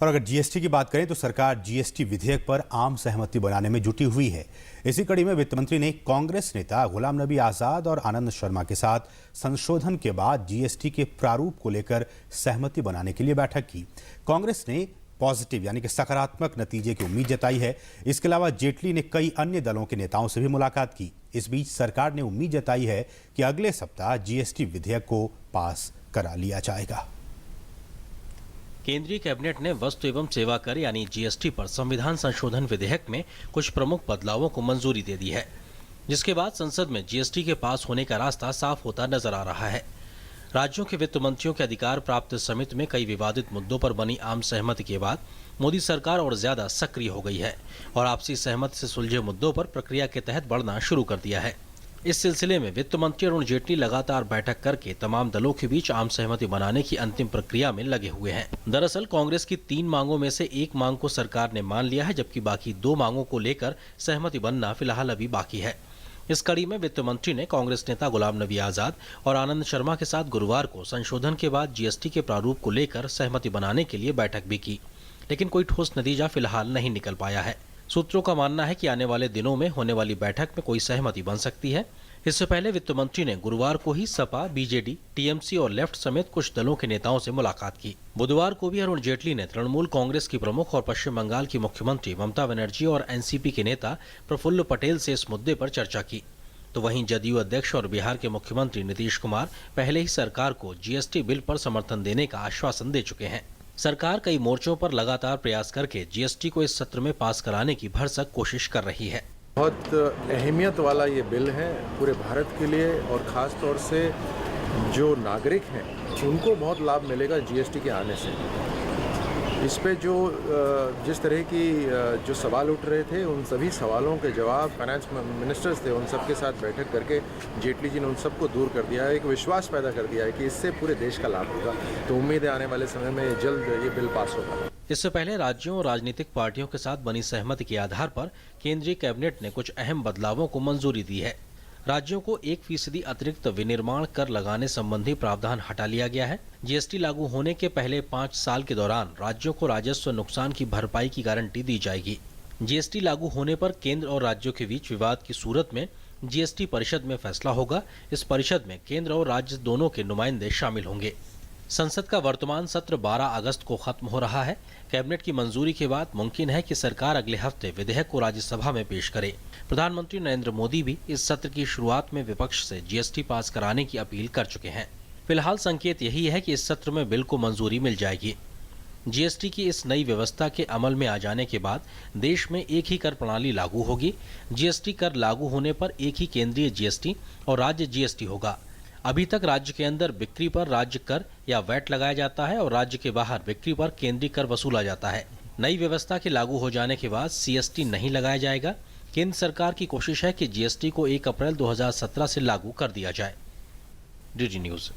और अगर जीएसटी की बात करें तो सरकार जीएसटी विधेयक पर आम सहमति बनाने में जुटी हुई है। इसी कड़ी में वित्त मंत्री ने कांग्रेस नेता गुलाम नबी आजाद और आनंद शर्मा के साथ संशोधन के बाद जीएसटी के प्रारूप को लेकर सहमति बनाने के लिए बैठक की। कांग्रेस ने पॉजिटिव यानी कि सकारात्मक नतीजे की उम्मीद जताई है। इसके अलावा जेटली ने कई अन्य दलों के नेताओं से भी मुलाकात की। इस बीच सरकार ने उम्मीद जताई है कि अगले सप्ताह जीएसटी विधेयक को पास करा लिया जाएगा। केंद्रीय कैबिनेट ने वस्तु एवं सेवा कर यानी जीएसटी पर संविधान संशोधन विधेयक में कुछ प्रमुख बदलावों को मंजूरी दे दी है, जिसके बाद संसद में जीएसटी के पास होने का रास्ता साफ होता नजर आ रहा है। राज्यों के वित्त मंत्रियों के अधिकार प्राप्त समिति में कई विवादित मुद्दों पर बनी आम सहमति के बाद मोदी सरकार और ज्यादा सक्रिय हो गई है और आपसी सहमति से सुलझे मुद्दों पर प्रक्रिया के तहत बढ़ना शुरू कर दिया है। इस सिलसिले में वित्त मंत्री अरुण जेटली लगातार बैठक करके तमाम दलों के बीच आम सहमति बनाने की अंतिम प्रक्रिया में लगे हुए हैं। दरअसल कांग्रेस की 3 मांगों में से एक मांग को सरकार ने मान लिया है, जबकि बाकी 2 मांगों को लेकर सहमति बनना फिलहाल अभी बाकी है। इस कड़ी में वित्त मंत्री ने कांग्रेस नेता गुलाम नबी आजाद और आनंद शर्मा के साथ गुरुवार को संशोधन के बाद जीएसटी के प्रारूप को लेकर सहमति बनाने के लिए बैठक भी की, लेकिन कोई ठोस नतीजा फिलहाल नहीं निकल पाया है। सूत्रों का मानना है कि आने वाले दिनों में होने वाली बैठक में कोई सहमति बन सकती है। इससे पहले वित्त मंत्री ने गुरुवार को ही सपा, बीजेडी, टीएमसी और लेफ्ट समेत कुछ दलों के नेताओं से मुलाकात की। बुधवार को भी अरुण जेटली ने तृणमूल कांग्रेस की प्रमुख और पश्चिम बंगाल की मुख्यमंत्री ममता बनर्जी और एनसीपी के नेता प्रफुल्ल पटेल से इस मुद्दे पर चर्चा की। तो वहीं जदयू अध्यक्ष और बिहार के मुख्यमंत्री नीतीश कुमार पहले ही सरकार को जीएसटी बिल पर समर्थन देने का आश्वासन दे चुके हैं। सरकार कई मोर्चों पर लगातार प्रयास करके जीएसटी को इस सत्र में पास कराने की भरसक कोशिश कर रही है। बहुत अहमियत वाला ये बिल है पूरे भारत के लिए, और ख़ास तौर से जो नागरिक हैं उनको बहुत लाभ मिलेगा जीएसटी के आने से। इस पे जिस तरह की जो सवाल उठ रहे थे उन सभी सवालों के जवाब फाइनेंस मिनिस्टर्स थे, उन सब के साथ बैठक करके जेटली जी ने उन सबको दूर कर दिया है। एक विश्वास पैदा कर दिया है कि इससे पूरे देश का लाभ होगा। तो उम्मीद है आने वाले समय में जल्द ये बिल पास होगा। इससे पहले राज्यों और राजनीतिक पार्टियों के साथ बनी सहमति के आधार पर केंद्रीय कैबिनेट ने कुछ अहम बदलावों को मंजूरी दी है। राज्यों को 1% अतिरिक्त विनिर्माण कर लगाने संबंधी प्रावधान हटा लिया गया है। जीएसटी लागू होने के पहले 5 साल के दौरान राज्यों को राजस्व नुकसान की भरपाई की गारंटी दी जाएगी। जीएसटी लागू होने पर केंद्र और राज्यों के बीच विवाद की सूरत में जीएसटी परिषद में फैसला होगा। इस परिषद में केंद्र और राज्य दोनों के नुमाइंदे शामिल होंगे। संसद का वर्तमान सत्र 12 अगस्त को खत्म हो रहा है। कैबिनेट की मंजूरी के बाद मुमकिन है कि सरकार अगले हफ्ते विधेयक को राज्यसभा में पेश करे। प्रधानमंत्री नरेंद्र मोदी भी इस सत्र की शुरुआत में विपक्ष से जीएसटी पास कराने की अपील कर चुके हैं। फिलहाल संकेत यही है कि इस सत्र में बिल को मंजूरी मिल जाएगी। जीएसटी की इस नई व्यवस्था के अमल में आ जाने के बाद देश में एक ही कर प्रणाली लागू होगी। जीएसटी कर लागू होने पर एक ही केंद्रीय जीएसटी और राज्य जीएसटी होगा। अभी तक राज्य के अंदर बिक्री पर राज्य कर या वैट लगाया जाता है और राज्य के बाहर बिक्री पर केंद्रीय कर वसूला जाता है। नई व्यवस्था के लागू हो जाने के बाद सीएसटी नहीं लगाया जाएगा। केंद्र सरकार की कोशिश है कि जीएसटी को 1 अप्रैल 2017 से लागू कर दिया जाए। DD news.